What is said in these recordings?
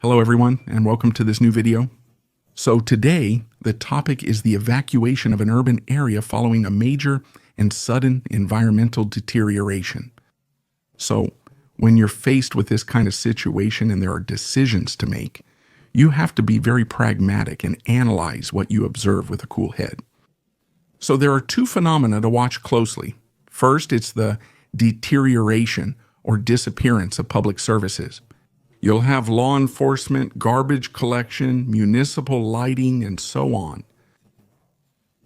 Hello everyone, and welcome to this new video. So today, the topic is the evacuation of an urban area following a major and sudden environmental deterioration. So when you're faced with this kind of situation and there are decisions to make, you have to be very pragmatic and analyze what you observe with a cool head. So there are two phenomena to watch closely. First, it's the deterioration or disappearance of public services. You'll have law enforcement, garbage collection, municipal lighting, and so on.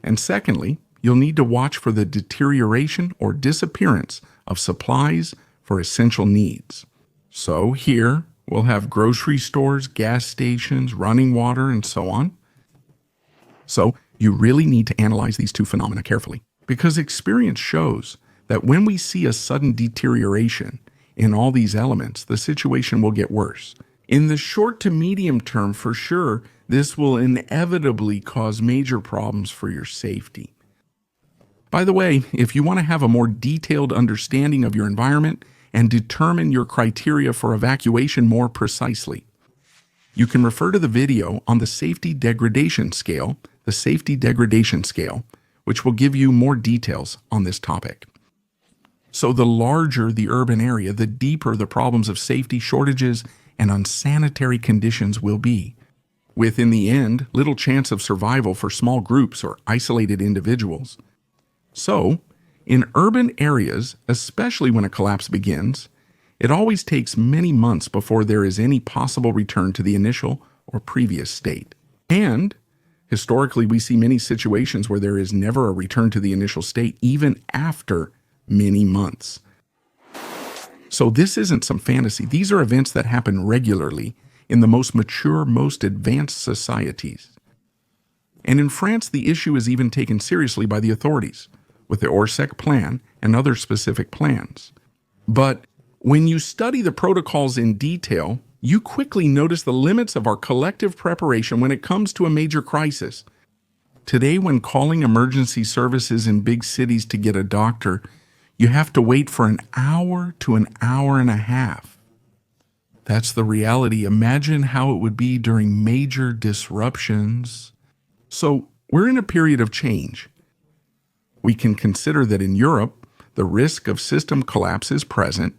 And secondly, you'll need to watch for the deterioration or disappearance of supplies for essential needs. So here, we'll have grocery stores, gas stations, running water, and so on. So you really need to analyze these two phenomena carefully, because experience shows that when we see a sudden deterioration in all these elements, the situation will get worse. In the short to medium term, for sure, this will inevitably cause major problems for your safety. By the way, if you want to have a more detailed understanding of your environment and determine your criteria for evacuation more precisely, you can refer to the video on the safety degradation scale, which will give you more details on this topic. So the larger the urban area, the deeper the problems of safety shortages and unsanitary conditions will be, with, in the end, little chance of survival for small groups or isolated individuals. So, in urban areas, especially when a collapse begins, it always takes many months before there is any possible return to the initial or previous state. And historically, we see many situations where there is never a return to the initial state, even after many months. So this isn't some fantasy. These are events that happen regularly in the most mature, most advanced societies. And in France, the issue is even taken seriously by the authorities, with the Orsec plan and other specific plans. But when you study the protocols in detail, you quickly notice the limits of our collective preparation when it comes to a major crisis. Today, when calling emergency services in big cities to get a doctor, you have to wait for an hour to an hour and a half. That's the reality. Imagine how it would be during major disruptions. So we're in a period of change. We can consider that in Europe, the risk of system collapse is present,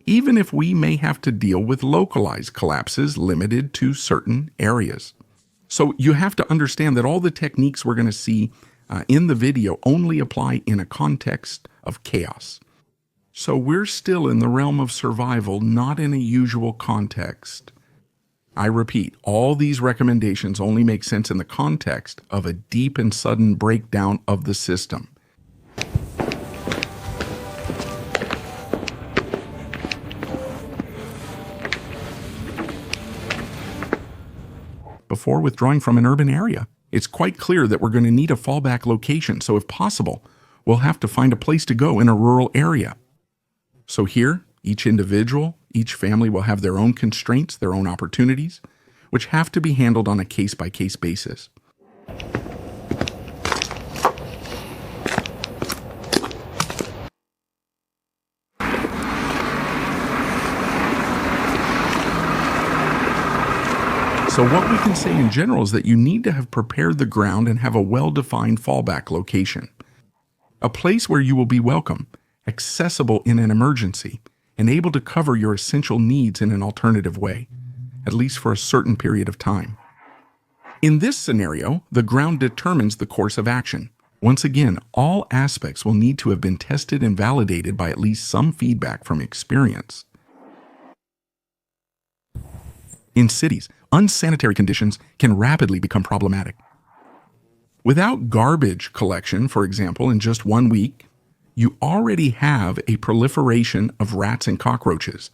even if we may have to deal with localized collapses limited to certain areas. So you have to understand that all the techniques we're going to see in the video only apply in a context of chaos. So we're still in the realm of survival, not in a usual context. I repeat, all these recommendations only make sense in the context of a deep and sudden breakdown of the system. Before withdrawing from an urban area, it's quite clear that we're going to need a fallback location, so if possible, we'll have to find a place to go in a rural area. So here, each individual, each family will have their own constraints, their own opportunities, which have to be handled on a case-by-case basis. So what we can say in general is that you need to have prepared the ground and have a well-defined fallback location. A place where you will be welcome, accessible in an emergency, and able to cover your essential needs in an alternative way, at least for a certain period of time. In this scenario, the ground determines the course of action. Once again, all aspects will need to have been tested and validated by at least some feedback from experience. In cities, unsanitary conditions can rapidly become problematic. Without garbage collection, for example, in just 1 week, you already have a proliferation of rats and cockroaches.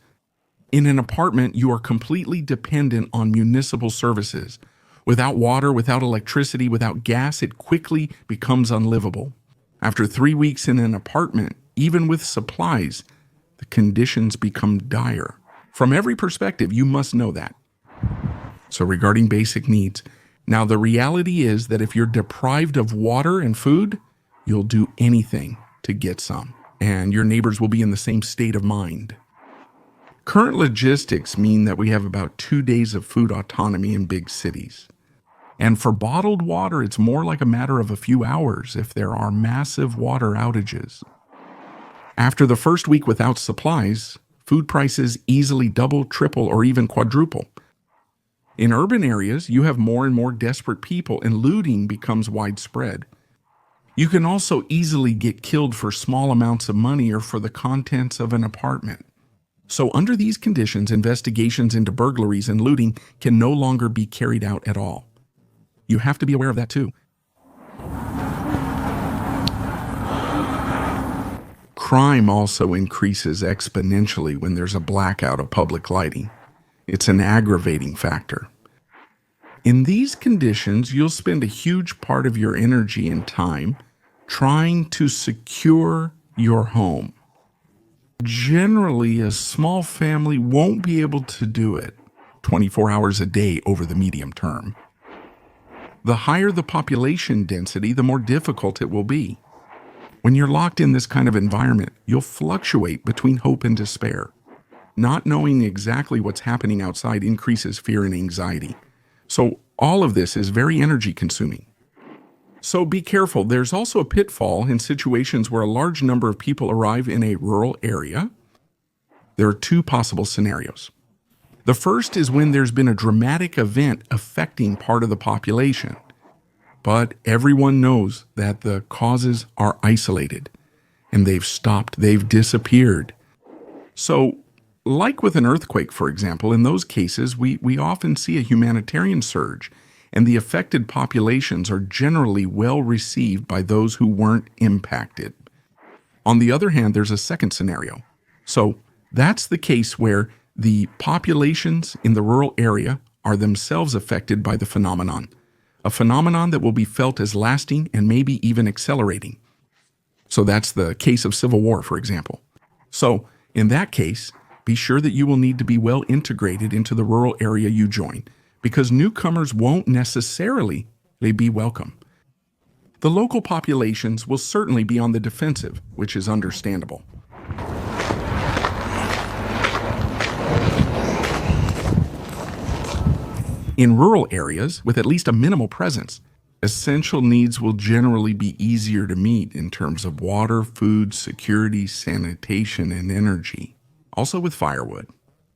In an apartment, you are completely dependent on municipal services. Without water, without electricity, without gas, it quickly becomes unlivable. After 3 weeks in an apartment, even with supplies, the conditions become dire. From every perspective, you must know that. So regarding basic needs, now the reality is that if you're deprived of water and food, you'll do anything to get some, and your neighbors will be in the same state of mind. Current logistics mean that we have about 2 days of food autonomy in big cities. And for bottled water, it's more like a matter of a few hours if there are massive water outages. After the first week without supplies, food prices easily double, triple, or even quadruple. In urban areas, you have more and more desperate people, and looting becomes widespread. You can also easily get killed for small amounts of money or for the contents of an apartment. So under these conditions, investigations into burglaries and looting can no longer be carried out at all. You have to be aware of that too. Crime also increases exponentially when there's a blackout of public lighting. It's an aggravating factor. In these conditions, you'll spend a huge part of your energy and time trying to secure your home. Generally, a small family won't be able to do it 24 hours a day over the medium term. The higher the population density, the more difficult it will be. When you're locked in this kind of environment, you'll fluctuate between hope and despair. Not knowing exactly what's happening outside increases fear and anxiety. So all of this is very energy consuming. So be careful. There's also a pitfall in situations where a large number of people arrive in a rural area. There are two possible scenarios. The first is when there's been a dramatic event affecting part of the population, but everyone knows that the causes are isolated and they've stopped, they've disappeared. So, like with an earthquake, for example, in those cases, we often see a humanitarian surge, and the affected populations are generally well received by those who weren't impacted. On the other hand, there's a second scenario. So, that's the case where the populations in the rural area are themselves affected by the phenomenon, a phenomenon that will be felt as lasting and maybe even accelerating. So that's the case of civil war, for example. So in that case, be sure that you will need to be well integrated into the rural area you join, because newcomers won't necessarily be welcome. The local populations will certainly be on the defensive, which is understandable. In rural areas, with at least a minimal presence, essential needs will generally be easier to meet in terms of water, food, security, sanitation, and energy. Also with firewood.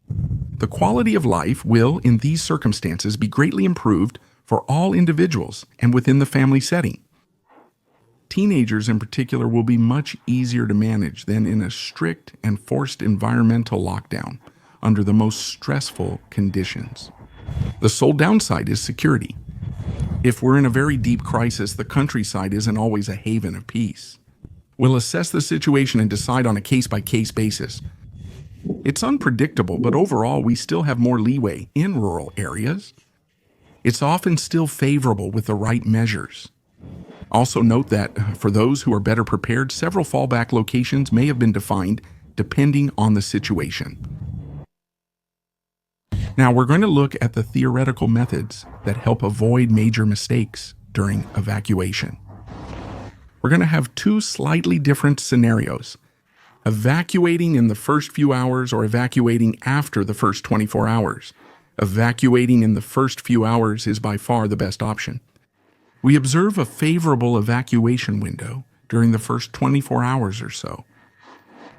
The quality of life will, in these circumstances, be greatly improved for all individuals and within the family setting. Teenagers in particular will be much easier to manage than in a strict and forced environmental lockdown under the most stressful conditions. The sole downside is security. If we're in a very deep crisis, the countryside isn't always a haven of peace. We'll assess the situation and decide on a case-by-case basis. It's unpredictable, but overall we still have more leeway in rural areas. It's often still favorable with the right measures. Also note that for those who are better prepared, several fallback locations may have been defined depending on the situation. Now we're going to look at the theoretical methods that help avoid major mistakes during evacuation. We're going to have two slightly different scenarios: evacuating in the first few hours or evacuating after the first 24 hours. Evacuating in the first few hours is by far the best option. We observe a favorable evacuation window during the first 24 hours or so.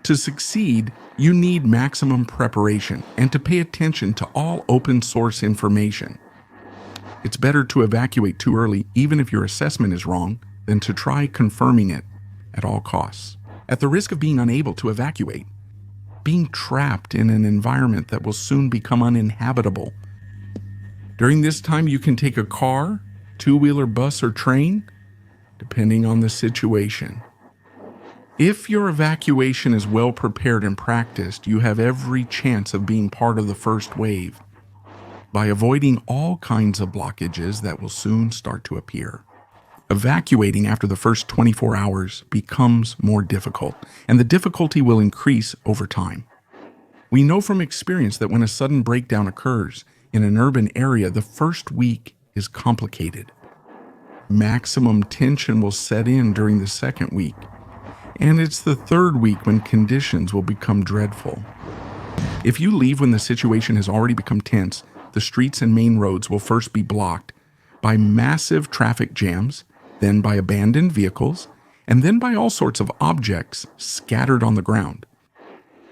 To succeed, you need maximum preparation and to pay attention to all open source information. It's better to evacuate too early, even if your assessment is wrong, than to try confirming it at all costs. At the risk of being unable to evacuate, being trapped in an environment that will soon become uninhabitable. During this time, you can take a car, two-wheeler, bus, or train, depending on the situation. If your evacuation is well prepared and practiced, you have every chance of being part of the first wave by avoiding all kinds of blockages that will soon start to appear. Evacuating after the first 24 hours becomes more difficult, and the difficulty will increase over time. We know from experience that when a sudden breakdown occurs in an urban area, the first week is complicated. Maximum tension will set in during the second week, and it's the third week when conditions will become dreadful. If you leave when the situation has already become tense, the streets and main roads will first be blocked by massive traffic jams, then by abandoned vehicles, and then by all sorts of objects scattered on the ground.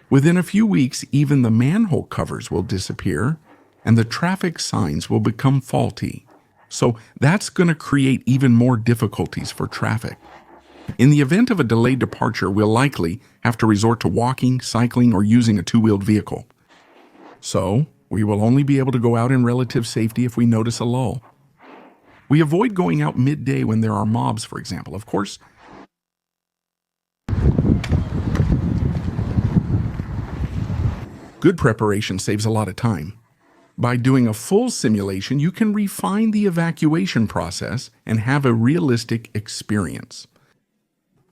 Within a few weeks, even the manhole covers will disappear, and the traffic signs will become faulty. So that's going to create even more difficulties for traffic. In the event of a delayed departure, we'll likely have to resort to walking, cycling, or using a two-wheeled vehicle. So, we will only be able to go out in relative safety if we notice a lull. We avoid going out midday when there are mobs, for example. Of course, good preparation saves a lot of time. By doing a full simulation, you can refine the evacuation process and have a realistic experience.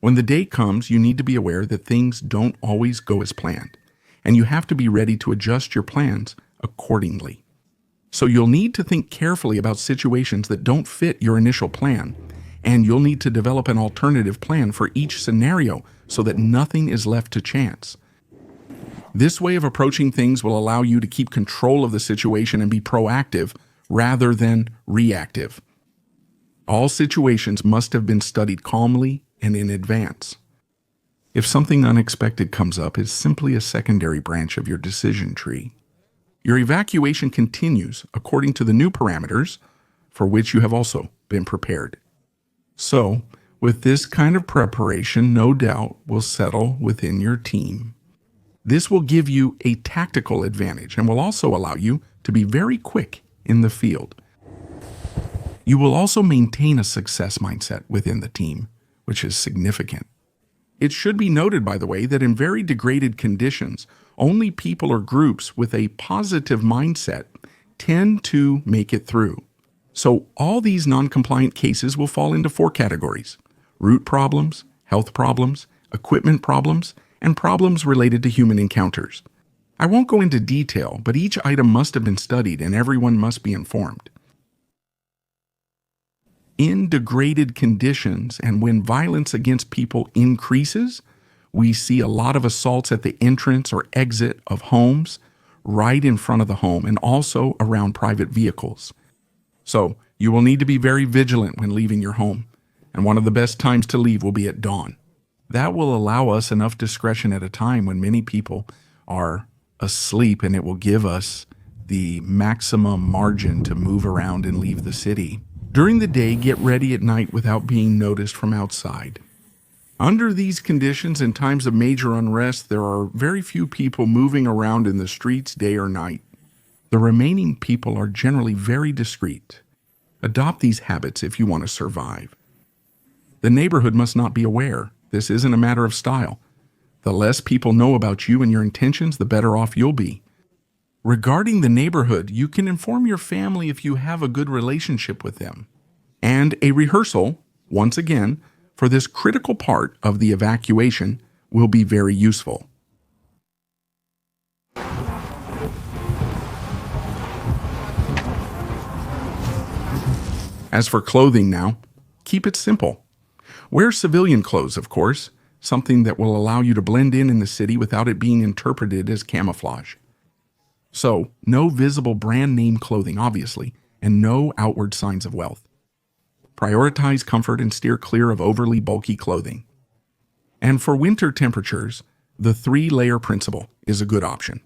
When the day comes, you need to be aware that things don't always go as planned, and you have to be ready to adjust your plans accordingly. So you'll need to think carefully about situations that don't fit your initial plan, and you'll need to develop an alternative plan for each scenario so that nothing is left to chance. This way of approaching things will allow you to keep control of the situation and be proactive rather than reactive. All situations must have been studied calmly and in advance. If something unexpected comes up, it's simply a secondary branch of your decision tree. Your evacuation continues according to the new parameters for which you have also been prepared. So, with this kind of preparation, no doubt will settle within your team. This will give you a tactical advantage and will also allow you to be very quick in the field. You will also maintain a success mindset within the team, which is significant. It should be noted, by the way, that in very degraded conditions, only people or groups with a positive mindset tend to make it through. So all these non-compliant cases will fall into 4 categories: root problems, health problems, equipment problems, and problems related to human encounters. I won't go into detail, but each item must have been studied and everyone must be informed. In degraded conditions and when violence against people increases, we see a lot of assaults at the entrance or exit of homes, right in front of the home, and also around private vehicles. So you will need to be very vigilant when leaving your home, and one of the best times to leave will be at dawn. That will allow us enough discretion at a time when many people are asleep, and it will give us the maximum margin to move around and leave the city. During the day, get ready at night without being noticed from outside. Under these conditions, in times of major unrest, there are very few people moving around in the streets day or night. The remaining people are generally very discreet. Adopt these habits if you want to survive. The neighborhood must not be aware. This isn't a matter of style. The less people know about you and your intentions, the better off you'll be. Regarding the neighborhood, you can inform your family if you have a good relationship with them. And a rehearsal, once again, for this critical part of the evacuation will be very useful. As for clothing now, keep it simple. Wear civilian clothes, of course, something that will allow you to blend in the city without it being interpreted as camouflage. So, no visible brand name clothing, obviously, and no outward signs of wealth. Prioritize comfort and steer clear of overly bulky clothing. And for winter temperatures, the 3-layer principle is a good option.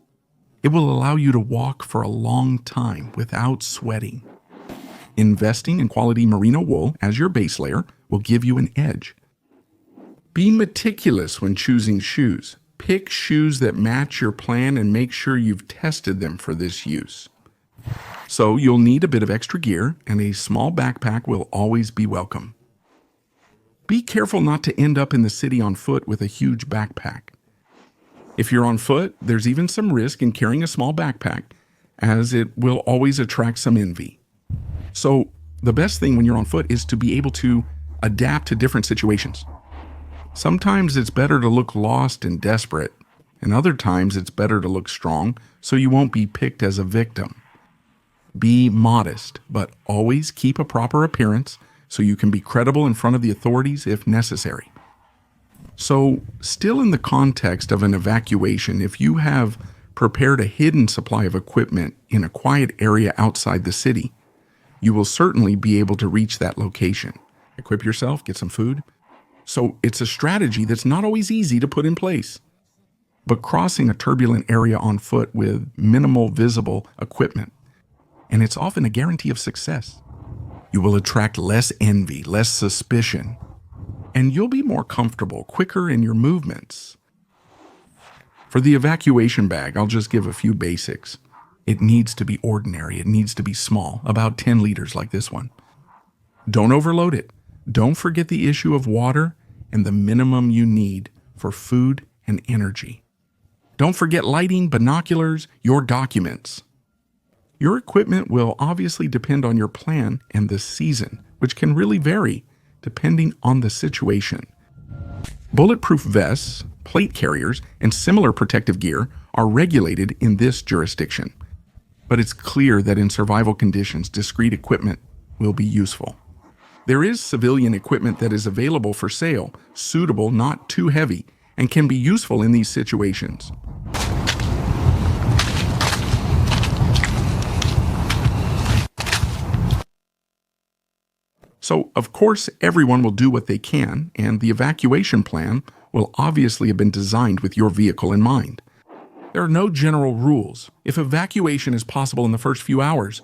It will allow you to walk for a long time without sweating. Investing in quality merino wool as your base layer will give you an edge. Be meticulous when choosing shoes. Pick shoes that match your plan and make sure you've tested them for this use. So you'll need a bit of extra gear, and a small backpack will always be welcome. Be careful not to end up in the city on foot with a huge backpack. If you're on foot, there's even some risk in carrying a small backpack, as it will always attract some envy. So the best thing when you're on foot is to be able to adapt to different situations. Sometimes it's better to look lost and desperate, and other times it's better to look strong so you won't be picked as a victim. Be modest, but always keep a proper appearance so you can be credible in front of the authorities if necessary. So, still in the context of an evacuation, if you have prepared a hidden supply of equipment in a quiet area outside the city, you will certainly be able to reach that location. Equip yourself, get some food. So it's a strategy that's not always easy to put in place. But crossing a turbulent area on foot with minimal visible equipment, and it's often a guarantee of success. You will attract less envy, less suspicion, and you'll be more comfortable, quicker in your movements. For the evacuation bag, I'll just give a few basics. It needs to be ordinary. It needs to be small, about 10 liters like this one. Don't overload it. Don't forget the issue of water and the minimum you need for food and energy. Don't forget lighting, binoculars, your documents. Your equipment will obviously depend on your plan and the season, which can really vary depending on the situation. Bulletproof vests, plate carriers, and similar protective gear are regulated in this jurisdiction. But it's clear that in survival conditions, discrete equipment will be useful. There is civilian equipment that is available for sale, suitable, not too heavy, and can be useful in these situations. So, of course, everyone will do what they can, and the evacuation plan will obviously have been designed with your vehicle in mind. There are no general rules. If evacuation is possible in the first few hours,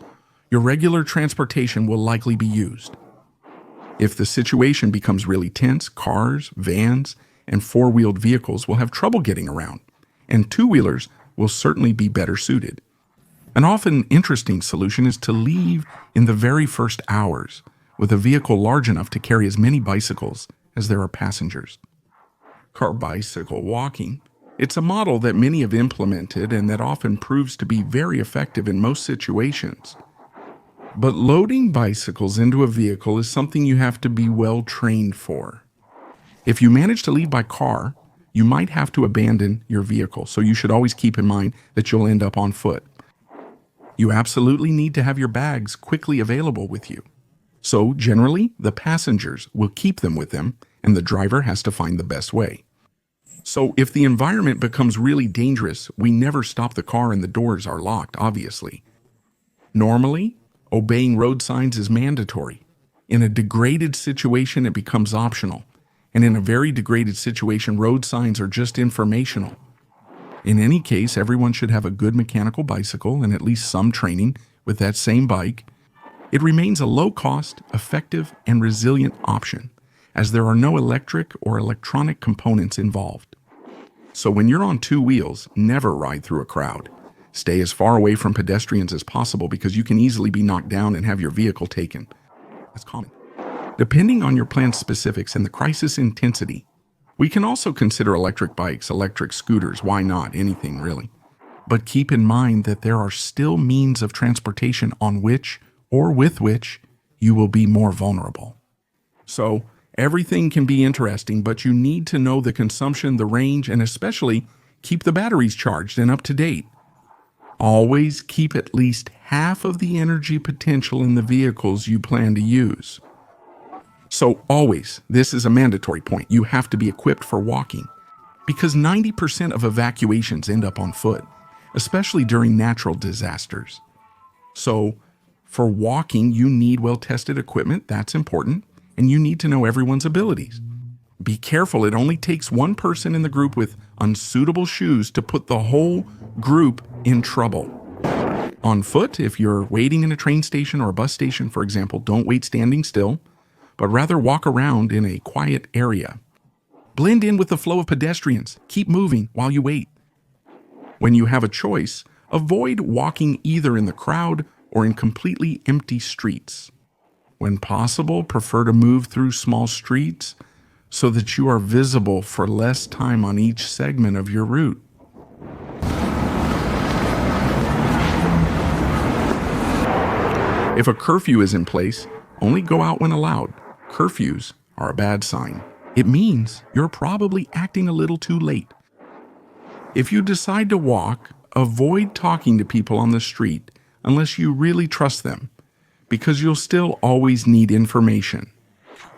your regular transportation will likely be used. If the situation becomes really tense, cars, vans, and four-wheeled vehicles will have trouble getting around, and two-wheelers will certainly be better suited. An often interesting solution is to leave in the very first hours, with a vehicle large enough to carry as many bicycles as there are passengers. Car bicycle walking. It's a model that many have implemented and that often proves to be very effective in most situations. But loading bicycles into a vehicle is something you have to be well trained for. If you manage to leave by car, you might have to abandon your vehicle, so you should always keep in mind that you'll end up on foot. You absolutely need to have your bags quickly available with you. So generally, the passengers will keep them with them, and the driver has to find the best way. So if the environment becomes really dangerous, we never stop the car and the doors are locked, obviously. Normally, obeying road signs is mandatory. In a degraded situation, it becomes optional. And in a very degraded situation, road signs are just informational. In any case, everyone should have a good mechanical bicycle and at least some training with that same bike. It remains a low-cost, effective, and resilient option, as there are no electric or electronic components involved. So when you're on two wheels, never ride through a crowd. Stay as far away from pedestrians as possible because you can easily be knocked down and have your vehicle taken. That's common. Depending on your plan's specifics and the crisis intensity, we can also consider electric bikes, electric scooters, why not, anything really. But keep in mind that there are still means of transportation on which or with which you will be more vulnerable. So, everything can be interesting, but you need to know the consumption, the range, and especially keep the batteries charged and up to date. Always keep at least half of the energy potential in the vehicles you plan to use. So always, this is a mandatory point, you have to be equipped for walking, because 90% of evacuations end up on foot, especially during natural disasters. So, for walking, you need well-tested equipment, that's important, and you need to know everyone's abilities. Be careful, it only takes one person in the group with unsuitable shoes to put the whole group in trouble. On foot, if you're waiting in a train station or a bus station, for example, don't wait standing still, but rather walk around in a quiet area. Blend in with the flow of pedestrians. Keep moving while you wait. When you have a choice, avoid walking either in the crowd or in completely empty streets. When possible, prefer to move through small streets so that you are visible for less time on each segment of your route. If a curfew is in place, only go out when allowed. Curfews are a bad sign. It means you're probably acting a little too late. If you decide to walk, avoid talking to people on the street unless you really trust them, because you'll still always need information.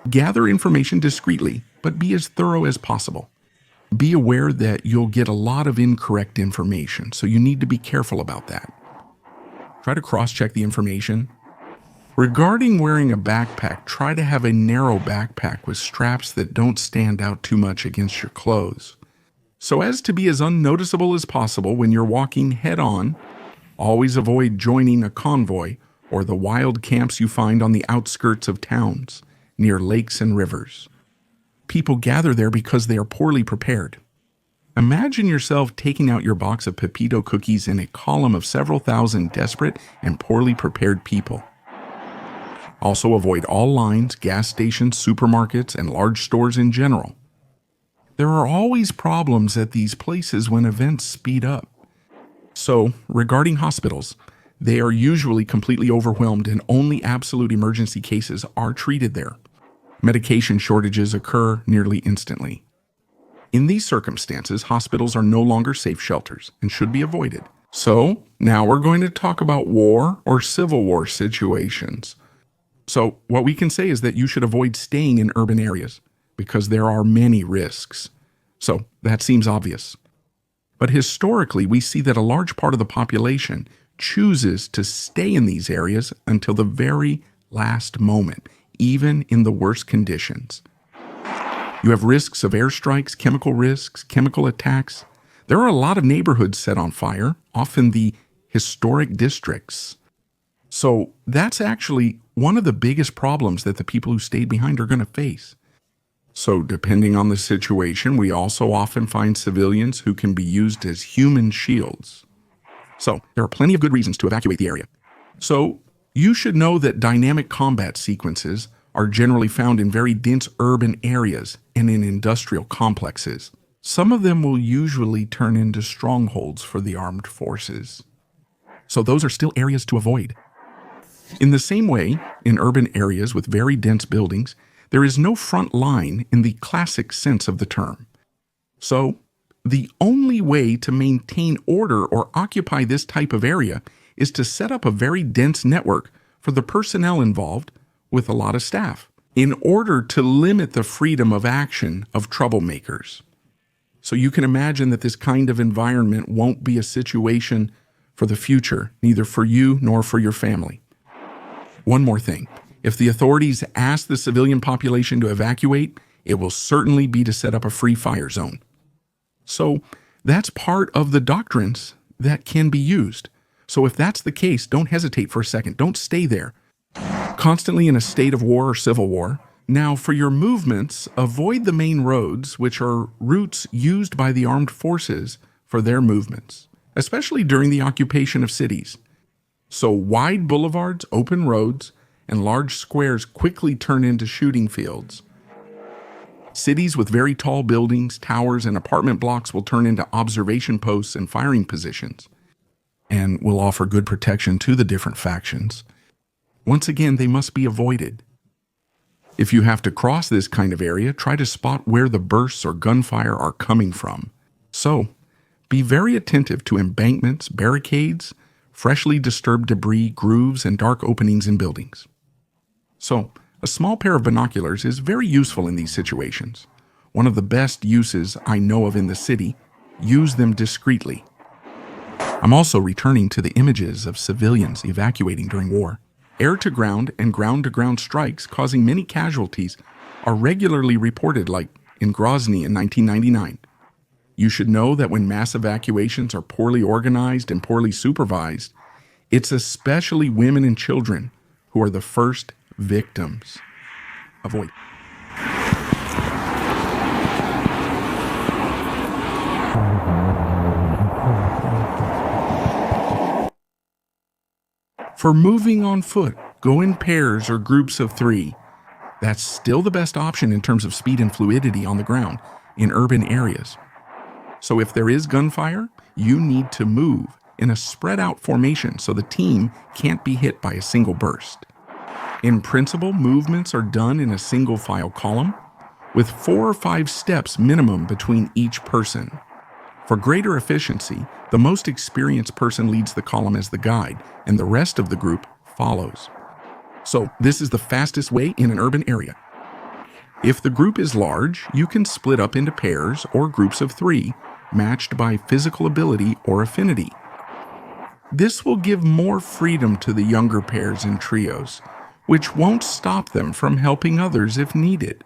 Gather information discreetly, but be as thorough as possible. be aware that you'll get a lot of incorrect information, so you need to be careful about that. Try to cross-check the information. Regarding wearing a backpack, try to have a narrow backpack with straps that don't stand out too much against your clothes, so as to be as unnoticeable as possible when you're walking head-on. Always avoid joining a convoy or the wild camps you find on the outskirts of towns, near lakes and rivers. People gather there because they are poorly prepared. Imagine yourself taking out your box of Pepito cookies in a column of several thousand desperate and poorly prepared people. Also avoid all lines, gas stations, supermarkets, and large stores in general. There are always problems at these places when events speed up. So, regarding hospitals, they are usually completely overwhelmed and only absolute emergency cases are treated there. Medication shortages occur nearly instantly. In these circumstances, hospitals are no longer safe shelters and should be avoided. So, now we're going to talk about war or civil war situations. So, what we can say is that you should avoid staying in urban areas because there are many risks. So, that seems obvious. But historically, we see that a large part of the population chooses to stay in these areas until the very last moment, even in the worst conditions. You have risks of airstrikes, chemical risks, chemical attacks. There are a lot of neighborhoods set on fire, often the historic districts. So that's actually one of the biggest problems that the people who stayed behind are going to face. So depending on the situation, we also often find civilians who can be used as human shields. So there are plenty of good reasons to evacuate the area. So you should know that dynamic combat sequences are generally found in very dense urban areas and in industrial complexes. Some of them will usually turn into strongholds for the armed forces. So those are still areas to avoid. In the same way, in urban areas with very dense buildings, there is no front line in the classic sense of the term. So, the only way to maintain order or occupy this type of area is to set up a very dense network for the personnel involved with a lot of staff in order to limit the freedom of action of troublemakers. So you can imagine that this kind of environment won't be a situation for the future, neither for you nor for your family. One more thing. If the authorities ask the civilian population to evacuate, it will certainly be to set up a free fire zone. So that's part of the doctrines that can be used. So if that's the case, don't hesitate for a second. Don't stay there, constantly in a state of war or civil war. Now, for your movements, avoid the main roads, which are routes used by the armed forces for their movements, especially during the occupation of cities. So wide boulevards, open roads, and large squares quickly turn into shooting fields. Cities with very tall buildings, towers, and apartment blocks will turn into observation posts and firing positions, and will offer good protection to the different factions. Once again, they must be avoided. If you have to cross this kind of area, try to spot where the bursts or gunfire are coming from. So, be very attentive to embankments, barricades, freshly disturbed debris, grooves, and dark openings in buildings. So, a small pair of binoculars is very useful in these situations. One of the best uses I know of in the city. Use them discreetly. I'm also returning to the images of civilians evacuating during war. Air-to-ground and ground-to-ground strikes causing many casualties are regularly reported, like in Grozny in 1999. You should know that when mass evacuations are poorly organized and poorly supervised, it's especially women and children who are the first victims. Avoid. For moving on foot, go in pairs or groups of 3. That's still the best option in terms of speed and fluidity on the ground in urban areas. So if there is gunfire, you need to move in a spread-out formation so the team can't be hit by a single burst. In principle, movements are done in a single-file column with 4 or 5 steps minimum between each person. For greater efficiency, the most experienced person leads the column as the guide, and the rest of the group follows. So this is the fastest way in an urban area. If the group is large, you can split up into pairs or groups of 3, matched by physical ability or affinity. This will give more freedom to the younger pairs and trios, which won't stop them from helping others if needed.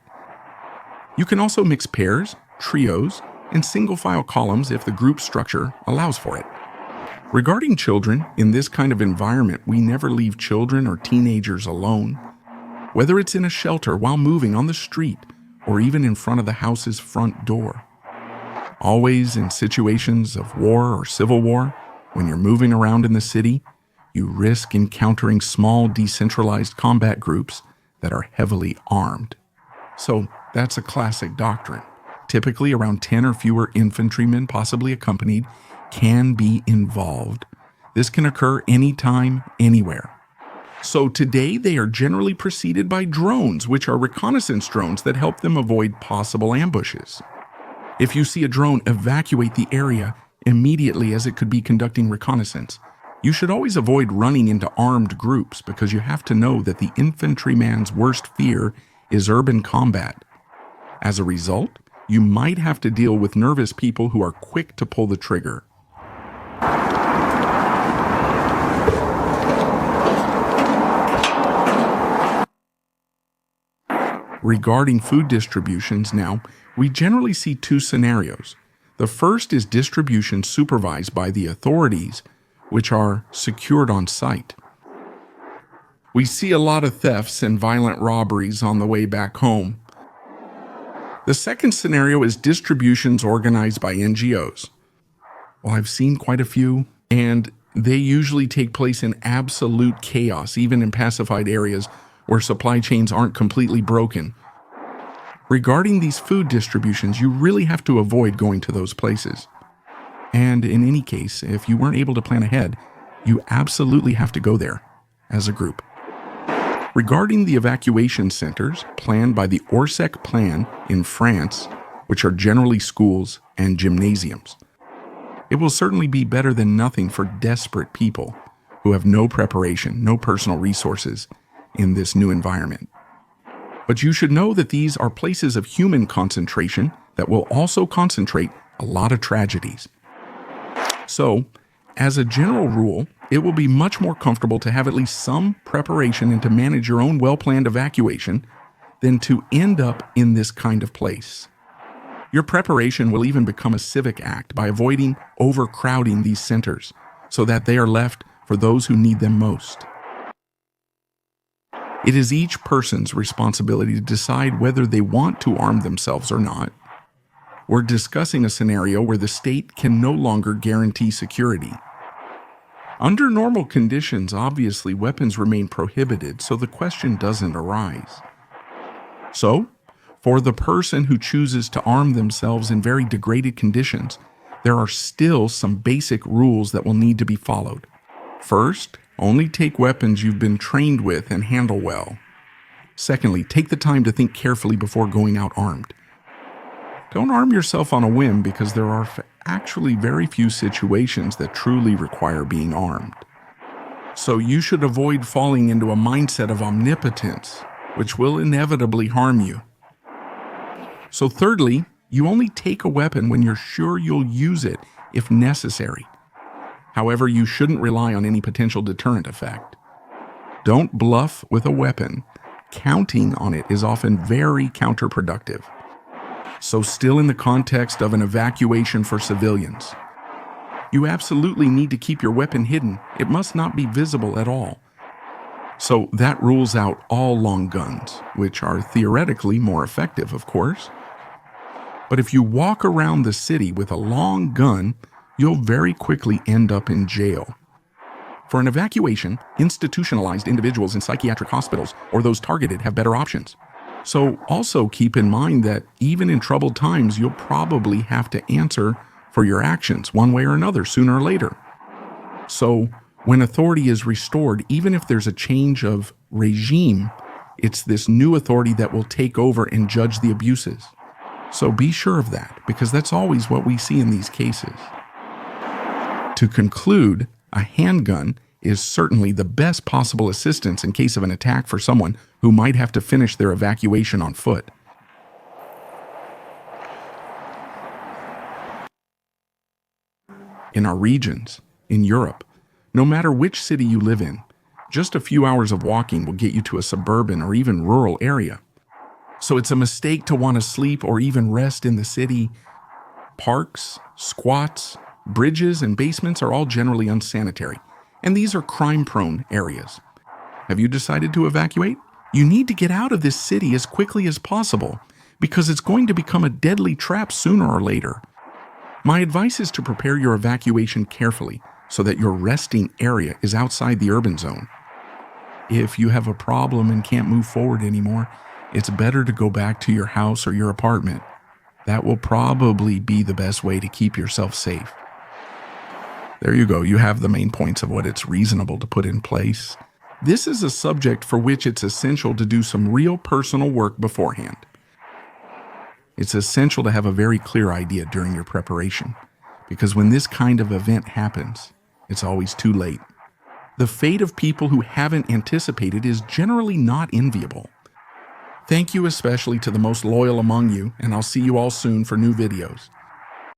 You can also mix pairs, trios, and single-file columns if the group structure allows for it. Regarding children, in this kind of environment, we never leave children or teenagers alone. Whether it's in a shelter while moving on the street, or even in front of the house's front door. Always in situations of war or civil war, when you're moving around in the city, you risk encountering small decentralized combat groups that are heavily armed. So that's a classic doctrine. Typically around 10 or fewer infantrymen, possibly accompanied, can be involved. This can occur anytime, anywhere. So today they are generally preceded by drones, which are reconnaissance drones that help them avoid possible ambushes. If you see a drone, evacuate the area immediately as it could be conducting reconnaissance. You should always avoid running into armed groups because you have to know that the infantryman's worst fear is urban combat. As a result, you might have to deal with nervous people who are quick to pull the trigger. Regarding food distributions now, we generally see 2 scenarios. The first is distribution supervised by the authorities, which are secured on site. We see a lot of thefts and violent robberies on the way back home. The second scenario is distributions organized by NGOs. Well, I've seen quite a few, and they usually take place in absolute chaos, even in pacified areas where supply chains aren't completely broken. Regarding these food distributions, you really have to avoid going to those places. And in any case, if you weren't able to plan ahead, you absolutely have to go there as a group. Regarding the evacuation centers planned by the Orsec Plan in France, which are generally schools and gymnasiums, it will certainly be better than nothing for desperate people who have no preparation, no personal resources in this new environment. But you should know that these are places of human concentration that will also concentrate a lot of tragedies. So, as a general rule, it will be much more comfortable to have at least some preparation and to manage your own well-planned evacuation than to end up in this kind of place. Your preparation will even become a civic act by avoiding overcrowding these centers so that they are left for those who need them most. It is each person's responsibility to decide whether they want to arm themselves or not. We're discussing a scenario where the state can no longer guarantee security. Under normal conditions, obviously, weapons remain prohibited, so the question doesn't arise. So, for the person who chooses to arm themselves in very degraded conditions, there are still some basic rules that will need to be followed. First, only take weapons you've been trained with and handle well. Secondly, take the time to think carefully before going out armed. Don't arm yourself on a whim because there are actually very few situations that truly require being armed. So you should avoid falling into a mindset of omnipotence, which will inevitably harm you. So thirdly, you only take a weapon when you're sure you'll use it if necessary. However, you shouldn't rely on any potential deterrent effect. Don't bluff with a weapon. Counting on it is often very counterproductive. So still in the context of an evacuation for civilians, you absolutely need to keep your weapon hidden. It must not be visible at all. So that rules out all long guns, which are theoretically more effective, of course. But if you walk around the city with a long gun, you'll very quickly end up in jail. For an evacuation, institutionalized individuals in psychiatric hospitals or those targeted have better options. So also keep in mind that even in troubled times, you'll probably have to answer for your actions one way or another sooner or later. So when authority is restored, even if there's a change of regime, it's this new authority that will take over and judge the abuses. So be sure of that, because that's always what we see in these cases. To conclude, a handgun is certainly the best possible assistance in case of an attack for someone who might have to finish their evacuation on foot. in our regions, in Europe. No matter which city you live in, just a few hours of walking will get you to a suburban or even rural area. So it's a mistake to want to sleep or even rest in the city. Parks, squats, bridges, and basements are all generally unsanitary, and these are crime-prone areas. Have you decided to evacuate? You need to get out of this city as quickly as possible because it's going to become a deadly trap sooner or later. My advice is to prepare your evacuation carefully so that your resting area is outside the urban zone. If you have a problem and can't move forward anymore, it's better to go back to your house or your apartment. That will probably be the best way to keep yourself safe. There you go. You have the main points of what it's reasonable to put in place. This is a subject for which it's essential to do some real personal work beforehand. It's essential to have a very clear idea during your preparation, because when this kind of event happens, it's always too late. The fate of people who haven't anticipated is generally not enviable. Thank you especially to the most loyal among you, and I'll see you all soon for new videos.